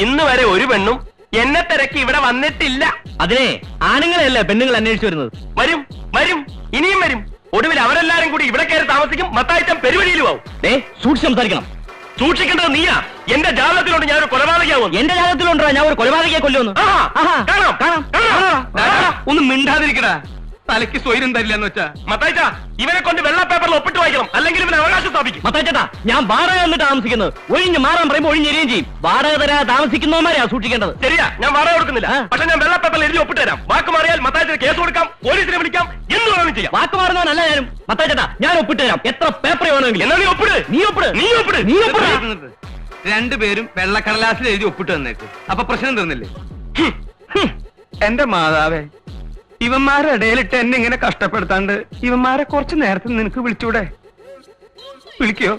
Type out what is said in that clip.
ഇന്ന് വരെ ഒരു പെണ്ണും എന്നെ തിരക്കി ഇവിടെ വന്നിട്ടില്ല. അതിനെ ആണുങ്ങളെയല്ലേ പെണ്ണുങ്ങൾ അന്വേഷിച്ചു വരുന്നത്. വരും വരും, ഇനിയും വരും. ഒടുവിൽ അവരെല്ലാരും കൂടി ഇവിടെ കയറി താമസിക്കും. മത്തായിച്ചൻ പെരുവഴിയിലും ആവും. സൂക്ഷിച്ച് സംസാരിക്കണം. സൂക്ഷിക്കേണ്ടത് നീയാ. എന്റെ ജാതകത്തിലുണ്ട് ഞാനൊരു കൊലപാതകയാവും. എന്റെ ജാതകത്തിലുണ്ടോ ഞാൻ ഒരു കൊലപാതകയെ കൊല്ലുന്നു? ഒന്ന് മിണ്ടാതിരിക്കടാ. തലയ്ക്ക് സ്വൈര്യം തരില്ല എന്ന് വെച്ചാ. മത്തായിച്ച, ഇവനെ കൊണ്ട് വെള്ള പേപ്പറിൽ ഒപ്പിട്ട് വായിക്കണം, അല്ലെങ്കിൽ ഇവന് അവകാശം സ്ഥാപിക്കും. മത്തായിച്ചേട്ടാ, ഞാൻ വാടക വന്നിട്ട് താമസിക്കുന്നത്. ഒഴിഞ്ഞ് മാറാൻ പറയുമ്പോൾ ഒഴിഞ്ഞെരിയും ചെയ്യും. വാടക തരാ താമസിക്കുന്നവന്മാരെയാ സൂക്ഷിക്കേണ്ടത്. ശരിയാ, ഞാൻ വാടക കൊടുക്കുന്നില്ല. പക്ഷെ ഞാൻ വെള്ള പേപ്പറിൽ എഴുതി ഒപ്പിട്ട് തരാം. വാക്ക് മാറിയാൽ മത്തായിച്ചന് കേസ് കൊടുക്കാം, പോലീസിനെ വിളിക്കാം, എന്ത് വേണമെങ്കിലും ചെയ്യാം. വാക്ക് മാറുന്നവനല്ല ഞാനും. മത്തായിച്ചേട്ടാ, ഞാൻ ഒപ്പിട്ട് തരാം. എത്ര പേപ്പർ വേണമെങ്കിലും. എന്നാ നീ ഒപ്പിട്. നീ ഒപ്പിട്. നീ ഒപ്പിട്. നീ ഒപ്പിട്. രണ്ടുപേരും വെള്ളക്കടലാസിൽ എഴുതി ഒപ്പിട്ട് തന്നേക്ക്. അപ്പൊ പ്രശ്നം തീർന്നില്ലേ? എന്റെ മാതാവേ, ഇവന്മാരുടെ ഇടയിലിട്ട് എന്നെ ഇങ്ങനെ കഷ്ടപ്പെടുത്താണ്ട് ഇവന്മാരെ കുറച്ച് നേരത്തെ നിനക്ക് വിളിച്ചൂടെ? വിളിക്കോ?